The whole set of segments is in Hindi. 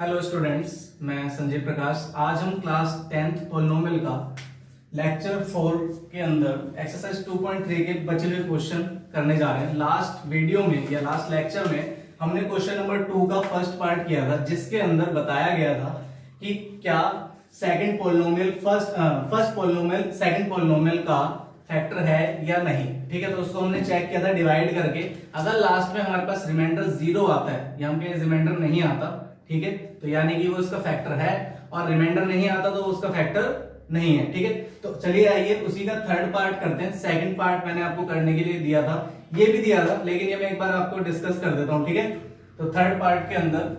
हेलो स्टूडेंट्स, मैं संजय प्रकाश। आज हम क्लास 10th पॉलिनोमियल का लेक्चर 4 के अंदर एक्सरसाइज 2.3 के बचे हुए क्वेश्चन करने जा रहे हैं। लास्ट वीडियो में या लास्ट लेक्चर में हमने क्वेश्चन नंबर 2 का फर्स्ट पार्ट किया था, जिसके अंदर बताया गया था कि क्या second polynomial first polynomial second polynomial का फैक्टर है या नहीं। ठीक है, तो उसको हमने चेक किया था डिवाइड करके। अगर लास्ट में हमारे पास रिमाइंडर 0 आता है, यहाँ पे रिमाइंडर नहीं आता, ठीक है, तो यानी कि वो उसका फैक्टर है, और रिमाइंडर नहीं आता तो उसका फैक्टर नहीं है। ठीक है, तो चलिए आइए उसी का थर्ड पार्ट करते हैं। सेकंड पार्ट मैंने आपको करने के लिए दिया था, ये भी दिया था, लेकिन ये मैं एक बार आपको डिस्कस कर देता हूं। ठीक है, तो थर्ड पार्ट के अंदर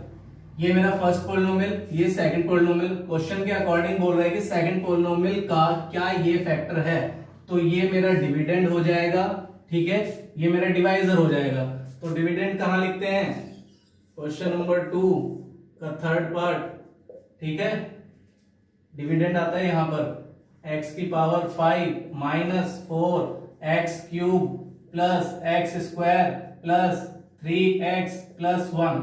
ये मेरा फर्स्ट पॉलिनोमियल, ये सेकंड पॉलिनोमियल। क्वेश्चन के अकॉर्डिंग बोल रहा है कि सेकंड पॉलिनोमियल का क्या ये फैक्टर है, तो ये मेरा डिविडेंड हो जाएगा। ठीक है, ये मेरा डिवाइजर हो जाएगा। तो डिविडेंड कहां लिखते हैं, क्वेश्चन नंबर 2 का थर्ड पार्ट। ठीक है, डिविडेंड आता है यहां पर x की power 5 minus 4x cube plus x square plus 3x plus 1।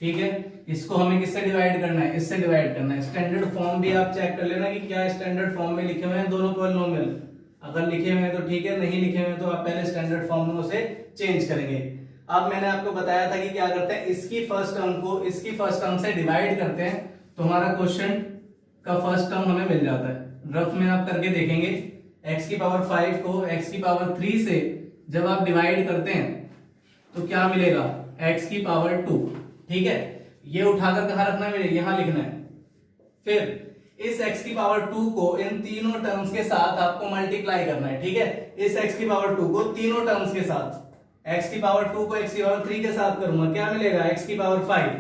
ठीक है, इसको हमें किससे डिवाइड करना है, इससे डिवाइड करना है। स्टैंडर्ड फॉर्म भी आप चेक कर लेना कि क्या स्टैंडर्ड फॉर्म में लिखे हुए हैं दोनों पॉलिनोमियल। अगर लिखे हुए हैं तो ठीक है, नहीं लिखे हुए हैं तो आप पहले स्टैंडर्ड फॉर्म में उसे चेंज करेंगे। अब मैंने आपको बताया था कि क्या करते हैं, इसकी फर्स्ट टर्म को इसकी फर्स्ट टर्म से डिवाइड करते हैं, तो हमारा क्वेश्चन का फर्स्ट टर्म हमें मिल जाता है। रफ में आप करके देखेंगे, x की पावर 5 को x की पावर 3 से जब आप डिवाइड करते हैं तो क्या मिलेगा, x की पावर 2। ठीक है, ये उठाकर कहां रखना है, यहां लिखना है। फिर इस x की पावर 2 को इन तीनों टर्म्स के साथ आपको मल्टीप्लाई करना है। ठीक है, इस x की पावर 2 को तीनों टर्म्स के साथ, x की पावर 2 को x की पावर 3 के साथ करूंगा, क्या मिलेगा, x की पावर 5।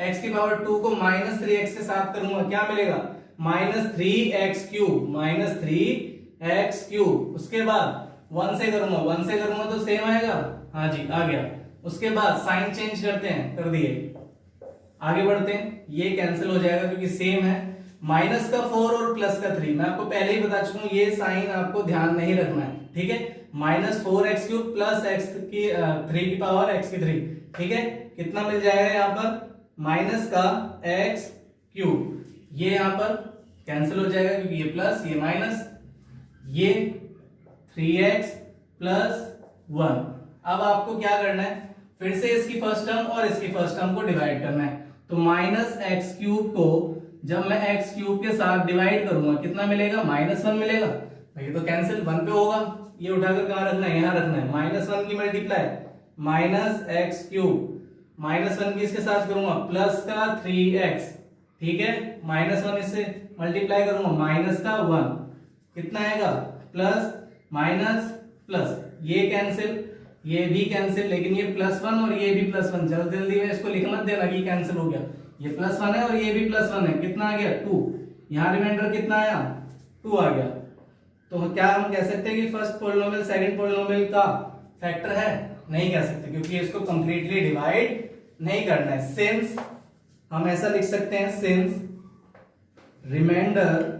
x की पावर 2 को माइनस 3x के साथ करूंगा, क्या मिलेगा, minus 3x cube, minus 3x cube. उसके बाद 1 से करूंगा, 1 से करूंगा तो सेम आएगा, हाँ जी आ गया। उसके बाद साइन चेंज करते हैं, कर दिए, आगे बढ़ते हैं। ये कैंसिल हो जाएगा क्योंकि सेम है। माइनस का 4 और प्लस का 3, मैं आपको पहले ही बता चुका हूं, ये साइन आपको ध्यान नहीं रखना है। ठीक है, minus 4x cube plus x की 3 की पावर x की 3। ठीक है, कितना मिल जाएगा यहाँ पर, माइनस का x क्यूब। ये यहाँ पर कैंसिल हो जाएगा क्योंकि ये प्लस ये माइनस, ये 3x प्लस 1। अब आपको क्या करना है, फिर से इसकी फर्स्ट टर्म और इसकी फर्स्ट टर्म को डिवाइड करना है। तो माइनस एक्स क्यूब को जब मैं एक्स क्यूब के साथ डिवाइड करूंगा कितना मिलेगा, माइनस 1 मिलेगा। भाई तो कैंसिल 1 पे होगा, ये उठाकर कहां रखना है, यहां रखना है। माइनस 1 की multiply minus x cube, minus 1 की इसके साथ करूंगा प्लस का 3x। ठीक है, माइनस 1 इससे मल्टीप्लाई करूंगा माइनस का 1, कितना आएगा, प्लस माइनस प्लस, ये कैंसिल, ये भी कैंसिल, लेकिन ये प्लस 1 और ये भी प्लस 1, जल्दी जल्दी में इसको लिख मत देना कि कैंसिल हो गया। ये प्लस 1 है और ये भी प्लस 1 है, कितना आ गया, 2। यहां रिमाइंडर कितना आया, 2 आ गया। तो क्या हम कह सकते हैं कि फर्स्ट पॉलिनोमियल सेकंड पॉलिनोमियल का फैक्टर है, नहीं कह सकते, क्योंकि इसको कंप्लीटली डिवाइड नहीं करना है। सिंस हम ऐसा लिख सकते हैं, since remainder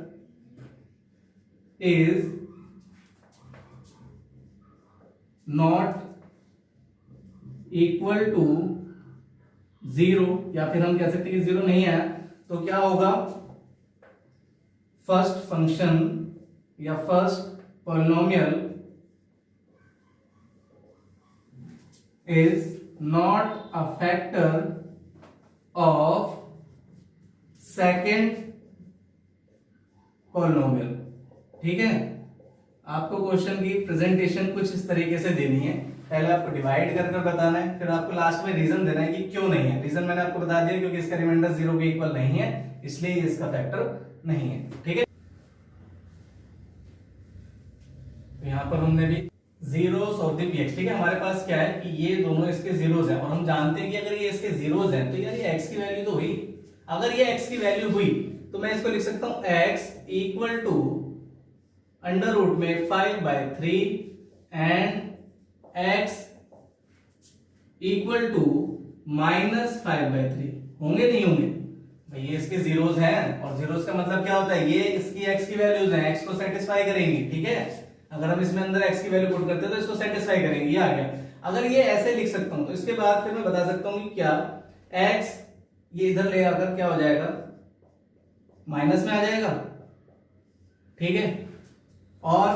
is not equal to 0, या फिर हम कह सकते हैं कि 0 नहीं है, तो क्या होगा, फर्स्ट फंक्शन या first polynomial is not a factor of second polynomial. ठीक है, आपको क्वेश्चन की प्रेजेंटेशन कुछ इस तरीके से देनी है। पहले आपको डिवाइड कर बताना है, फिर आपको लास्ट में रीजन देना है कि क्यों नहीं है। रीजन मैंने आपको बता दिया, क्योंकि इसका रिमाइंडर 0 के इक्वल नहीं है, इसलिए इसका फैक्टर नहीं है। ठीक है, तो यहां पर हमने भी जीरोस ऑफ द px। ठीक है, हमारे पास क्या है कि ये दोनों इसके जीरोस हैं, और हम जानते हैं कि अगर ये इसके जीरोस हैं तो यार ये x की वैल्यू तो हुई। अगर ये x की वैल्यू हुई तो मैं इसको लिख सकता हूं x equal to under root में 5/3 and x equal to minus 5/3। होंगे नहीं होंगे भाई, ये इसके जीरोस हैं, और जीरोस का मतलब क्या होता है, ये इसकी x की वैल्यूज हैं, x को सेटिस्फाई करेंगी। ठीक है, अगर हम इसमें अंदर x की वैल्यू पुट करते हैं तो इसको सेटिस्फाई करेंगे, ये आ गया। अगर ये ऐसे लिख सकता हूं तो इसके बाद फिर मैं बता सकता हूं कि क्या x ये इधर ले आकर क्या हो जाएगा, माइनस में आ जाएगा, ठीक है, और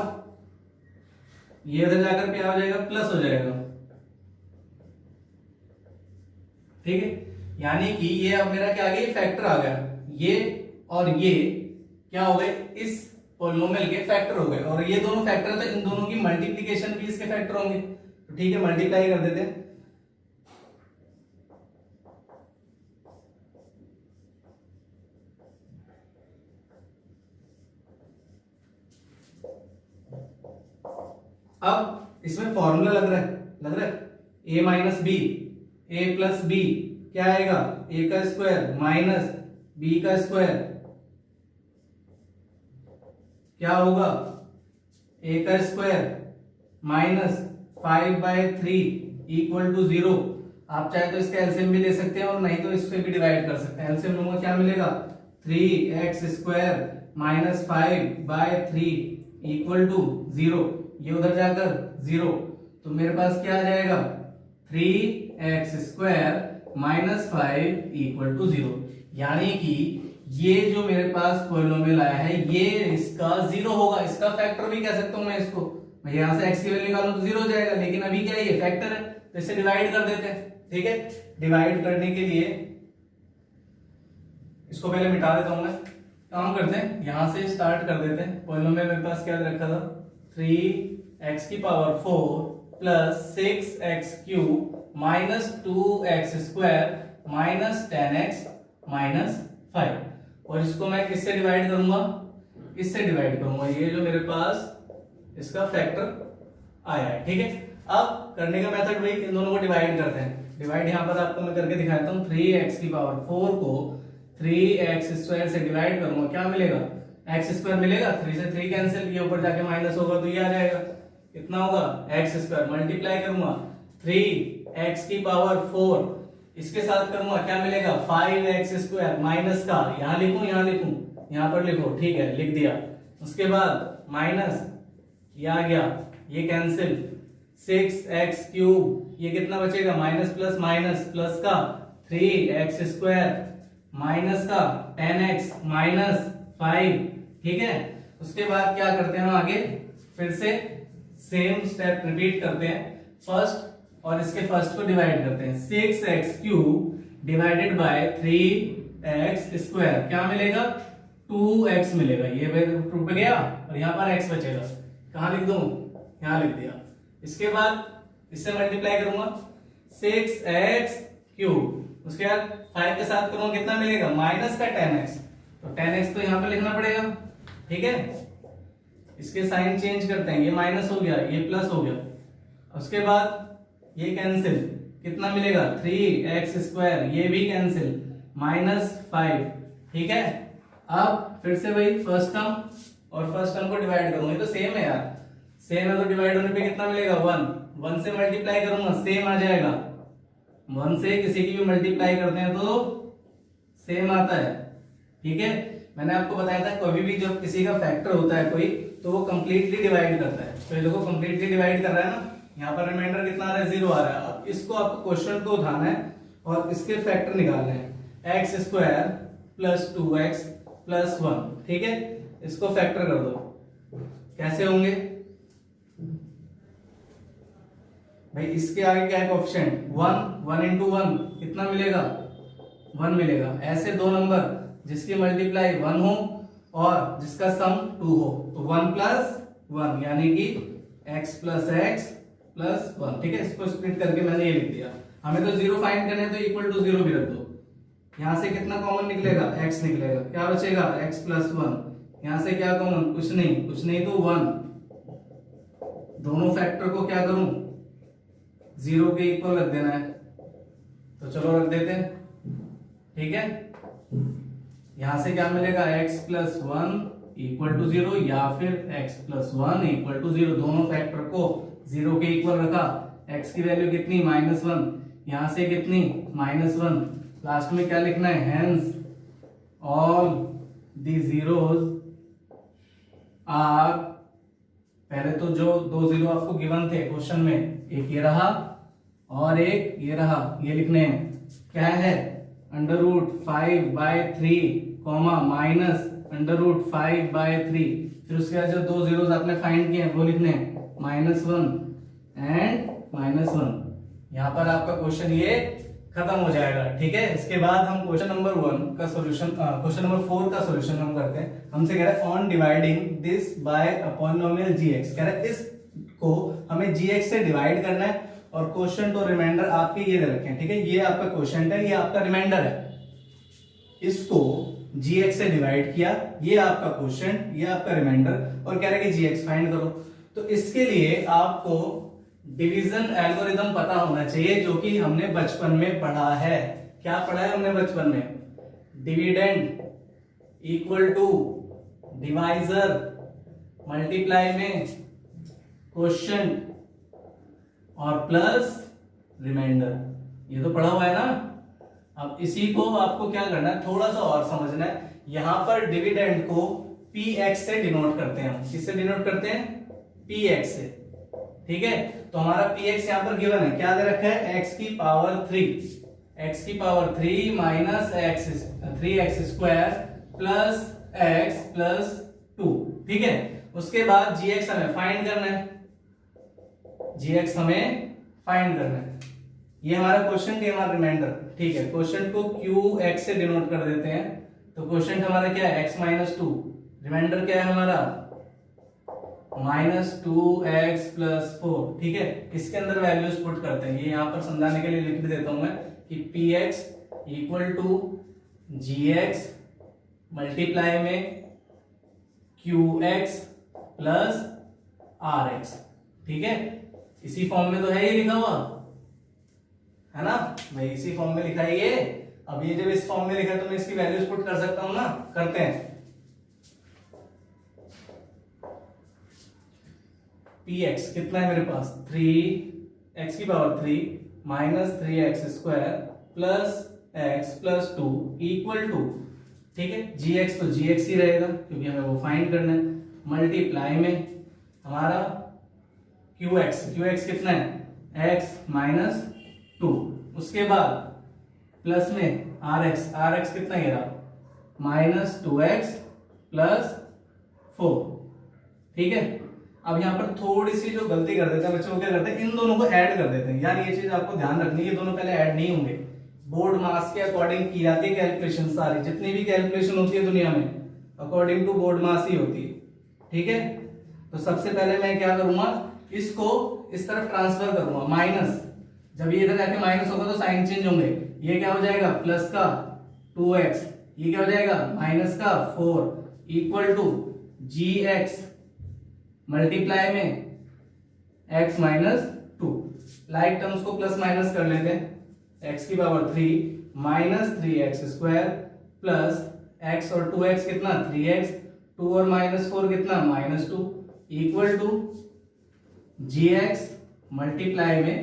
ये इधर जाकर क्या हो जाएगा, प्लस हो जाएगा, ठीक है। यानी कि ये अब मेरा क्या आ गया, फैक्टर आ गया, ये और ये क्या हो गए, इस पॉलिनोमियल के फैक्टर हो गए, और ये दोनों फैक्टर है तो इन दोनों की मल्टीप्लिकेशन भी इसके फैक्टर होंगे, तो ठीक है, मल्टीप्लाई कर देते हैं। अब इसमें फॉर्मूला लग रहा है a minus B, A plus B क्या आएगा, ए का स्क्वायर माइनस बी का स्क्वायर क्या होगा, ए का स्क्वायर माइनस 5/3 इक्वल टू 0। आप चाहे तो इसका एलसीएम भी ले सकते हैं और नहीं तो इससे भी डिवाइड कर सकते हैं। एलसीएम लूंगा क्या मिलेगा, 3x square minus 5/3 equal to 0, ये उधर जाकर 0, तो मेरे पास क्या आ जाएगा, 3x square minus 5 equal to 0। यानी कि ये जो मेरे पास पॉलिनोमियल आया है ये इसका 0 होगा, इसका फैक्टर भी कह सकता हूं मैं इसको, मैं यहां से x की वैल्यू निकालूं तो 0 हो जाएगा, लेकिन अभी क्या है, ये फैक्टर है तो इसे डिवाइड कर देते हैं, ठीक है। डिवाइड करने के लिए इसको पहले मिटा देता हूं मैं, काम करते हैं यहां से स्टार्ट कर देते हैं। पॉलिनोमियल मेरे पास क्या रखा था, 3x की power 4 plus 6x cube minus 2x square minus 10x minus 5, और इसको मैं किससे डिवाइड करूंगा, इससे डिवाइड करूंगा, ये जो मेरे पास इसका फैक्टर आया है, ठीक है। अब करने का मेथड वही, इन दोनों को डिवाइड करते हैं। डिवाइड यहां पर आपको मैं करके दिखाता हूं, 3x की पावर 4 को 3x स्क्वायर से डिवाइड करूंगा, क्या मिलेगा, x स्क्वायर मिलेगा, 3 से 3 कैंसिल, ये ऊपर जाके माइनस होगा तो ये आ जाएगा, कितना होगा, x स्क्वायर, मल्टीप्लाई करूंगा 3x की पावर 4, इसके साथ करूंगा क्या मिलेगा, 5x स्क्वायर माइनस का, यहां लिखूं, यहां पर लिखो, ठीक है, लिख दिया। उसके बाद माइनस, ये आ गया, ये कैंसिल, 6x क्यूब, ये कितना बचेगा, माइनस प्लस माइनस प्लस का 3x स्क्वायर माइनस का 10x माइनस 5, ठीक है। उसके बाद क्या करते हैं हम आगे, फिर से सेम स्टेप रिपीट करते हैं, फर्स्ट और इसके फर्स्ट को डिवाइड करते हैं, 6x cube divided by 3x square क्या मिलेगा, 2x मिलेगा, ये टूट गया और यहाँ पर x बचेगा, कहाँ लिख दूं, यहाँ लिख दिया। इसके बाद इससे मल्टीप्लाई करूंगा 6x क्यूब, उसके बाद 5 के साथ करूंगा, कितना मिलेगा, माइनस का 10x, तो 10x तो यहाँ पे लिखना पड़ेगा, ठीक है। इसके साइन चेंज करते हैं, ये माइनस हो गया, ये प्लस हो गया। उसके बाद ये कैंसिल, कितना मिलेगा, 3x स्क्वायर, ये भी कैंसिल, माइनस 5, ठीक है। अब फिर से वही फर्स्ट टर्म और फर्स्ट टर्म को डिवाइड करूंगा, ये तो सेम है यार, सेम है तो डिवाइड होने पे कितना मिलेगा, 1 से मल्टीप्लाई करूंगा, सेम आ जाएगा, 1 से किसी की भी मल्टीप्लाई करते हैं तो सेम आता है, ठीक है। मैंने आपको बताया था कभी भी जब किसी का फैक्टर होता है कोई, तो वो कंप्लीटली डिवाइड करता है, तो ये देखो कंप्लीटली डिवाइड कर रहा है ना, यहाँ पर रिमाइंडर कितना आ रहा है, 0 आ रहा है। अब इसको आपको क्वेश्चन को उठाना है और इसके फैक्टर निकालने हैं, x square plus 2x plus 1, ठीक है। इसको फैक्टर कर दो, कैसे होंगे भाई, इसके आगे क्या है कोएफिशिएंट, 1 इंटू 1 कितना मिलेगा, 1 मिलेगा। ऐसे दो नंबर जिसकी मल्टीप्लाई 1 हो और जिसका सम 2 हो, तो 1 प्लस 1 यानी कि x प्लस x प्लस 1, ठीक है। इसको स्प्लिट करके मैंने ये लिख दिया। हमें तो 0 फाइंड करना है, तो इक्वल टू 0 भी रख दो। यहां से कितना कॉमन निकलेगा, x निकलेगा, क्या बचेगा, x प्लस 1। यहां से क्या कॉमन, कुछ नहीं तो 1। दोनों फैक्टर को क्या करूं, 0 के इक्वल रख देना है, तो चलो रख देते हैं, ठीक है। यहां से क्या मिलेगा, x प्लस 1 इक्वल टू 0 या फिर x प्लस 1 इक्वल टू 0। दोनों फैक्टर को 0 के इक्वल रखा, x की वैल्यू कितनी, -1, यहां से कितनी, -1। लास्ट में क्या लिखना है, hence all the zeros are, पहले तो जो 2 जीरो आपको गिवन थे क्वेश्चन में, एक ये रहा और एक ये रहा, ये लिखने हैं, क्या है √5/3 कॉमा माइनस √5/3, फिर उसके बाद जो दो जीरोस आपने फाइंड किए हैं वो लिखने हैं -1 एंड -1। यहाँ पर आपका क्वेश्चन ये खत्म हो जाएगा। ठीक है, इसके बाद हम क्वेश्चन नंबर 1 का सॉल्यूशन, क्वेश्चन नंबर 4 का सॉल्यूशन हम करते हैं। हमसे कह रहा है on dividing this by a polynomial gx, कह रहा है इसको हमें gx से डिवाइड करना है और क्वेश्चन तो रिमाइंडर आपके ये दे रखे हैं। ठीक है, ये आपका क्वेश्चन है, ये आपका रिमाइंडर है, इसको gx से डिवाइड किया, ये आपका क्वेश्चन, ये आपका रिमाइंडर, और कह रहा है कि gx फाइंड करो। तो इसके लिए आपको डिवीजन एल्गोरिदम पता होना चाहिए, जो कि हमने बचपन में पढ़ा है। क्या पढ़ा है हमने बचपन में? Dividend equal to divisor multiply में क्वोशिएंट और प्लस रिमाइंडर, ये तो पढ़ा हुआ है ना। अब इसी को आपको क्या करना है, थोड़ा सा और समझना है। यहां पर डिविडेंड को px से डिनोट करते हैं। हम किससे डिनोट करते हैं? px से। ठीक है, तो हमारा px यहां पर गिवन है, क्या दे रखा है? x की power 3 minus x square plus x plus 2। ठीक है, उसके बाद gx हमें फाइंड करना है, ये हमारा क्वेश्चन, ये हमारा रिमाइंडर। ठीक है, क्वेश्चन को qx से डिनोट कर देते हैं, तो क्वेश्चन हमारा क्या है? x माइनस 2, रिमाइंडर क्या है हमारा? -2x plus 4। ठीक है, इसके अंदर वैल्यूज पुट करते हैं, ये यहां पर समझाने के लिए लिख देता हूं मैं कि px equal to gx multiply में qx प्लस rx। ठीक है, इसी फॉर्म में तो है, ये लिखा हुआ है ना भाई, इसी फॉर्म में लिखा है ये। अब ये जब इस फॉर्म में लिखा है तो मैं इसकी वैल्यूज पुट कर सकता हूं ना, करते हैं। px कितना है मेरे पास? 3x की power 3 minus 3x square plus x plus 2 equal to, ठीक है, gx तो gx ही रहेगा क्योंकि हमें वो फाइंड करना है, मल्टीप्लाई में हमारा qx कितना है? x माइनस 2, उसके बाद प्लस में rx कितना है? -2x plus 4। ठीक है, अब यहाँ पर थोड़ी सी जो गलती कर देते हैं बच्चे, वो क्या करते हैं? इन दोनों को ऐड कर देते हैं। यार ये चीज आपको ध्यान रखनी है, ये दोनों पहले ऐड नहीं होंगे। बोर्ड मास के अकॉर्डिंग की जाती है कैलकुलेशन, सारी जितनी भी कैलकुलेशन होती है दुनिया में अकॉर्डिंग टू बोर्ड मास ही होती है। ठीक है, तो सबसे पहले मैं क्या करूंगा, इसको इस तरफ ट्रांसफर करूंगा, माइनस, जब ये इधर जाके माइनस होगा तो साइन चेंज होंगे, ये क्या हो जाएगा? प्लस का 2x, ये क्या हो जाएगा? माइनस का 4 इक्वल टू gx मल्टीप्लाई में x माइनस 2। लाइक टर्म्स को प्लस माइनस कर लेते हैं, x की power 3 minus 3x square plus x और 2x कितना? 3x, 2 और -4 कितना? -2 इक्वल टू gx मल्टीप्लाई में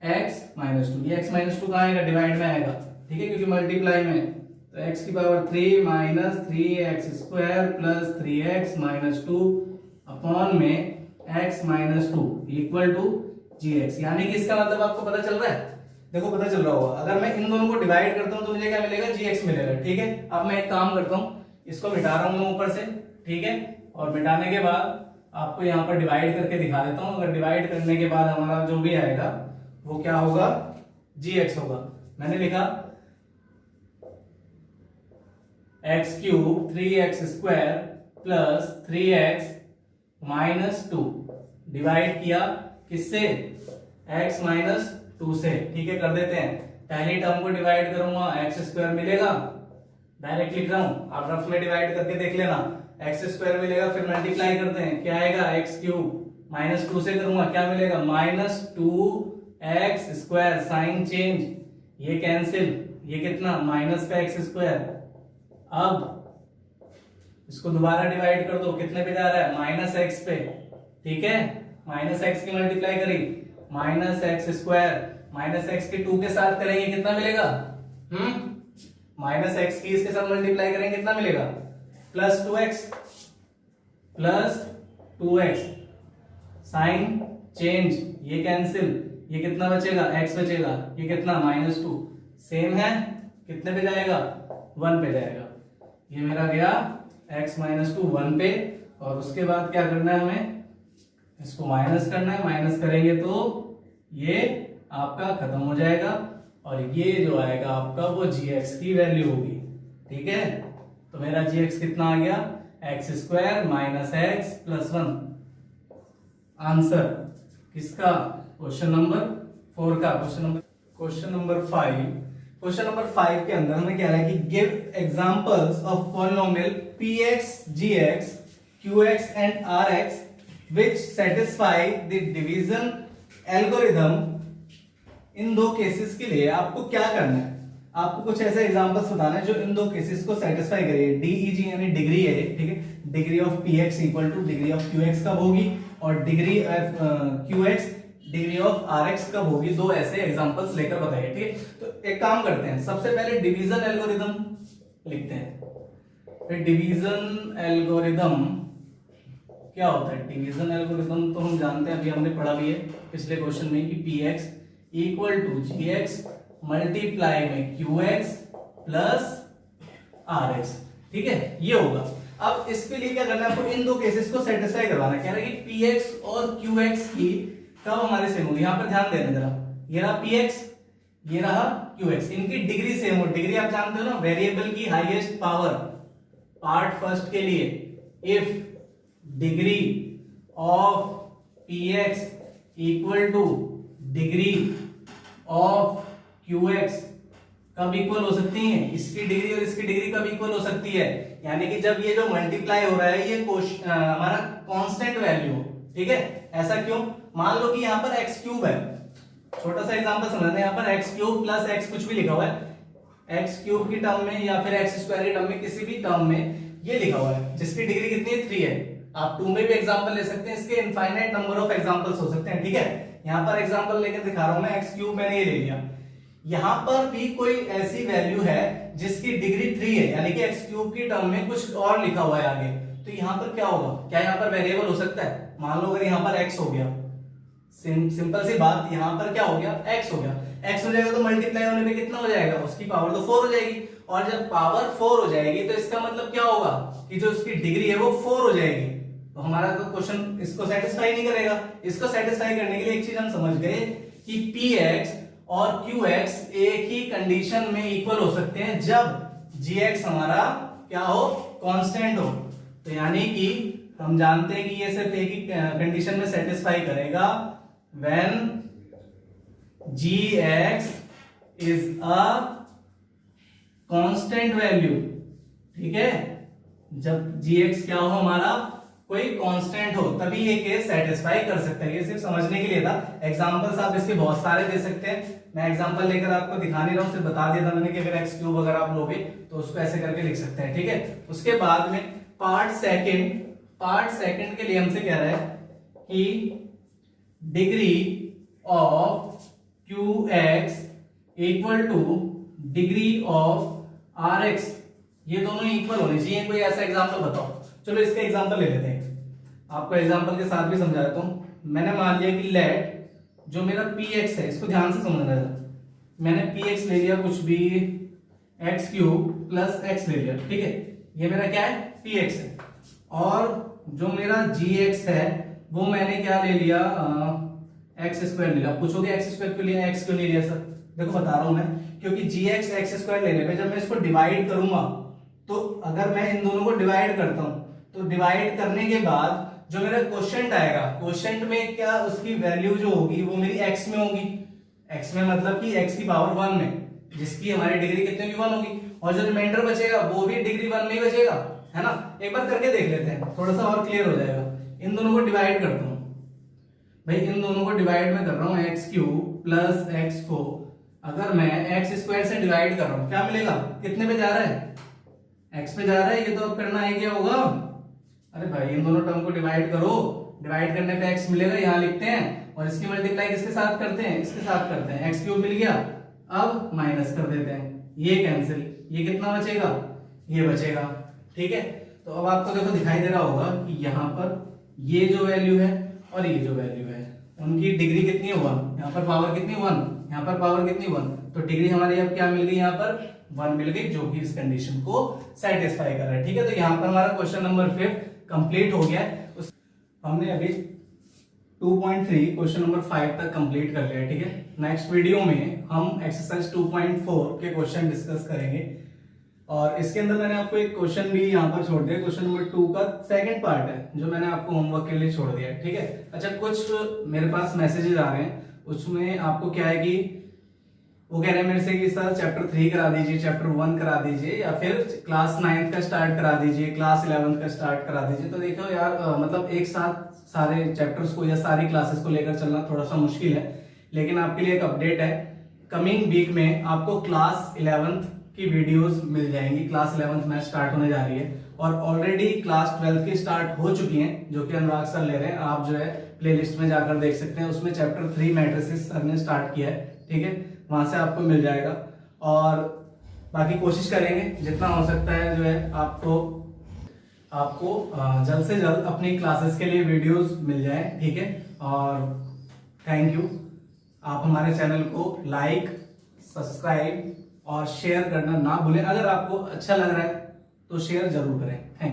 x माइनस 2। ये x माइनस 2 कहाँ आएगा? डिवाइड में आएगा। ठीक है, क्योंकि मल्टीप्लाई में, तो x की power 3 minus 3x square plus 3x minus 2 upon में x minus 2 equal to gx। यानी कि इसका मतलब आपको पता चल रहा है? देखो पता चल रहा होगा। अगर मैं इन दोनों को डिवाइड करता हूं तो मुझे क्या मिलेगा? gx मिलेगा। ठीक है, अब मैं एक काम करता हूं, इसको मिटा रहा हूं मैं ऊपर से। ठीक है, और मिटाने के बाद आपको यहाँ पर डिवाइड करके दिखा देता हूं। अगर डिवाइड करने के बाद हमारा जो भी आएगा वो क्या होगा? gx होगा। मैंने लिखा x cube 3x square plus 3x minus 2 divide किया किससे? x माइनस 2 से। ठीक है, कर देते हैं। पहली टर्म को डिवाइड करूंगा, x स्क्वायर मिलेगा, डायरेक्ट लिख रहा हूं, आप रफ में डिवाइड करके देख लेना। x स्क्वायर मिलेगा, फिर मल्टीप्लाई करते हैं, क्या आएगा? x क्यूब माइनस 2 से करूंगा, क्या मिलेगा? -2x स्क्वायर, साइन चेंज, ये कैंसिल, ये कितना? माइनस का x स्क्वायर। अब इसको दोबारा डिवाइड कर दो, कितने पे जा रहा है? -x पे। ठीक है, -x की मल्टीप्लाई करी, -x स्क्वायर, -x के 2 के साथ करेंगे कितना मिलेगा? -x की इसके साथ मल्टीप्लाई करेंगे कितना मिलेगा? +2x, साइन चेंज, ये कैंसिल, ये कितना बचेगा? x बचेगा, ये कितना? -2। सेम है, कितने पे जाएगा, 1 पे जाएगा। ये मेरा गया x माइनस 2 1 पे, और उसके बाद क्या करना है, हमें इसको माइनस करना है। माइनस करेंगे तो ये आपका खत्म हो जाएगा, और ये जो आएगा आपका वो gx की वैल्यू होगी। ठीक है, तो मेरा gx कितना आ गया, x square minus x plus 1। Answer किसका, क्वेश्चन नंबर 4 का। क्वेश्चन नंबर 5 के अंदर हमें कह रहा है कि give examples of polynomial px, gx, qx and rx which satisfy the division algorithm। इन दो केसेस के लिए आपको क्या करना है, आपको कुछ ऐसे एग्जांपल्स बताना है जो इन दो केसेस को सेटिस्फाई करे। DEG यानी डिग्री है, ठीक है, degree of px equal two degree of qx कब होगी, और degree of qx degree of rx कब होगी। दो ऐसे एग्जांपल्स लेकर बताइए। ठीक है, तो एक काम करते हैं, सबसे पहले डिवीजन एल्गोरिथम लिखते हैं। फिर डिवीजन एल्गोरिथम क्या होता है, डिवीजन एल्गोरिथम तो हम जानते हैं, अभी हमने पढ़ा भी है पिछले क्वेश्चन में कि px equal to gx multiply में qx प्लस rx। ठीक है, ये होगा। अब इसके लिए क्या करना है, आपको इन दो केसेस को सेटिस्फाई करवाना है। कह रहा है कि px और qx की कब हमारे सेम होगी। यहां पर ध्यान देना जरा, ये रहा px, ये रहा qx, इनकी डिग्री सेम हो। डिग्री आप जानते हो ना, वेरिएबल की हाईएस्ट पावर। पार्ट फर्स्ट के लिए if degree of px equal two degree of qx कब इक्वल हो सकती है, इसकी डिग्री और इसकी डिग्री कब इक्वल हो सकती है, यानी कि जब ये जो मल्टीप्लाई हो रहा है ये हमारा कांस्टेंट वैल्यू हो। ठीक है, ऐसा क्यों, मान लो कि यहाँ पर x क्यूब है, छोटा सा एग्जांपल समझते हैं। यहाँ पर x क्यूब प्लस x कुछ भी लिखा हुआ है, x क्यूब की टर्म में या फिर x स्क्वायर की टर्म में, किसी भी टर्म में ये लिखा हुआ है जिसकी डिग्री कितनी है, 3 है। आप 2 में भी एग्जांपल ले सकते हैं, इसके इनफाइनाइट नंबर ऑफ एग्जांपल्स हो सकते हैं। ठीक है, यहाँ पर एग्जांपल लेकर दिखा रहा हूं मैं, x क्यूब मैंने ये ले लिया। यहाँ पर भी कोई ऐसी वैल्यू है जिसकी डिग्री 3 है, यानी कि x क्यूब की टर्म में कुछ और लिखा हुआ है आगे, तो यहाँ पर क्या होगा, क्या यहाँ पर वेरिएबल हो सकता है। मान लो अगर यहाँ पर x हो गया, सिंपल सी बात, यहाँ पर क्या हो गया, x हो गया। x हो जाएगा तो मल्टीप्लाई होने पे कितना हो जाएगा, उसकी पावर तो 4 हो जाएगी, और जब पावर 4 हो जाएगी तो इसका मतलब क्या होगा कि जो उसकी डिग्री है वो 4 हो जाएगी। तो हमारा तो क्वेश्चन इसको सेटिस्फाई नहीं करेगा। इसको सेटिस्फाई करने के लिए एक चीज हम समझ गए कि px और qx एक ही कंडीशन में इक्वल हो सकते हैं जब gx हमारा क्या हो, कांस्टेंट हो। तो यानी कि हम जानते हैं कि ये सिर्फ एक ही कंडीशन में सेटिस्फाई करेगा, when gx is a constant value. ठीक है, जब gx क्या हो हमारा, कोई कांस्टेंट हो, तभी ये केस सेटिस्फाई कर सकता है। ये सिर्फ समझने के लिए था। एग्जांपल्स आप इसके बहुत सारे दे सकते हैं, मैं एग्जांपल लेकर आपको दिखा नहीं रहा हूं, सिर्फ बता दिया था मैंने कि अगर x क्यूब अगर आप लोगे तो उसको ऐसे करके लिख सकते हैं। ठीक है, उसके बाद में पार्ट सेकंड के लिए हमसे कह रहा है कि degree of qx equal two degree of rx, ये दोनों इक्वल होने चाहिए। कोई ऐसा एग्जांपल बताओ। चलो इसका एग्जांपल ले लेते हैं, आपको एग्जांपल के साथ भी समझा देता हूं। मैंने मान लिया कि लेट जो मेरा px है, इसको ध्यान से समझना है, मैंने px ले लिया कुछ भी x क्यूब प्लस x ले लिया। ठीक है, ये मेरा क्या है, px है, और जो मेरा gx है वो मैंने क्या ले लिया, x स्क्वायर ले लिया। पूछोगे x स्क्वायर क्यों लिया, x क्यों नहीं लिया सर, देखो बता रहा हूं मैं, क्योंकि gx x स्क्वायर लेने पे जब मैं इसको डिवाइड करूंगा, तो अगर मैं इन दोनों को डिवाइड करता हूं तो डिवाइड करने के बाद जो मेरा क्वोशिएंट आएगा, क्वोशिएंट में क्या उसकी वैल्यू जो होगी वो मेरी x में होगी। x में मतलब कि x की पावर 1 में, जिसकी हमारी डिग्री कितने की 1 होगी, और जो रिमाइंडर बचेगा वो भी डिग्री 1 में ही बचेगा, है ना। एक बार करके देख लेते हैं, थोड़ा सा और क्लियर हो जाएगा। इन दोनों को डिवाइड करता हूं भाई, इन दोनों को डिवाइड में कर रहा हूं, x क्यूब प्लस x को अगर मैं x स्क्वायर से डिवाइड कर रहा हूं, क्या मिलेगा, कितने पे जा रहा है, x पे जा रहा है। ये तो अब करना है, क्या होगा, अरे भाई इन दोनों टर्म को डिवाइड करो, डिवाइड करने पे x मिलेगा, यहां लिखते हैं, और इसकी मल्टीप्लाई किसके साथ करते हैं, इसके साथ करते हैं, x क्यूब मिल गया, अब माइनस कर देते हैं, ये कैंसिल, ये कितना बचेगा, ये बचेगा। ठीक है, तो अब आपको देखो दिखाई दे रहा होगा कि यहाँ पर ये जो वैल्यू है और ये जो वैल्यू है, उनकी डिग्री कितनी है 1, यहाँ पर पावर कितनी 1, यहाँ पर पावर कितनी 1, तो डिग्री हमारी अब क्या मिल गई यहाँ पर 1 मिल गई, जो कि इस कंडीशन को सेटिस्फाई कर रहा है। ठीक है, तो यहाँ पर हमारा क्वेश्चन नंबर 5 कंप्लीट हो गया है। हमने अभी 2.3 क्वेश्चन नंबर 5 तक कंप्लीट कर लिया है। ठीक है, नेक्स्ट वीडियो में हम एक्सरसाइज 2.4 के क्वेश्चन डिस्कस करेंगे, और इसके अंदर मैंने आपको एक क्वेश्चन भी यहाँ पर छोड़ दिया, क्वेश्चन नंबर 2 का सेकंड पार्ट है जो मैंने आपको होमवर्क के लिए छोड़ दिया है। ठीक है, अच्छा, कुछ मेरे पास मैसेजेस आ रहे हैं, उसमें आपको क्या है कि वो कह रहे हैं मेरे से कि सर चैप्टर 3 करा दीजिए, चैप्टर 1 करा दीजिए, या फिर क्लास 9 का स्टार्ट करा दीजिए, क्लास 11 का स्टार्ट करा दीजिए। तो देखो यार, मतलब एक साथ सारे चैप्टर्स को या सारी क्लासेस को लेकर चलना थोड़ा सा मुश्किल है, लेकिन आपके लिए एक अपडेट है, कमिंग वीक में आपको क्लास 11th की वीडियोस मिल जाएंगी। क्लास 11th मैच स्टार्ट होने जा रही है, और ऑलरेडी क्लास 12th की स्टार्ट हो चुकी हैं, जो कि अनुराग सर ले रहे हैं। आप जो है प्लेलिस्ट में जाकर देख सकते हैं, उसमें चैप्टर 3 मैट्रिसेस सर ने स्टार्ट किया है। ठीक है, वहां से आपको मिल जाएगा, और बाकी कोशिश करेंगे जितना हो सकता है जो है आपको जल्द से जल्द अपनी क्लासेस के लिए वीडियोस मिल जाए। ठीक है, और थैंक यू। आप हमारे चैनल को लाइक, सब्सक्राइब और शेयर करना ना भूलें। अगर आपको अच्छा लग रहा है तो शेयर जरूर करें। Thank you.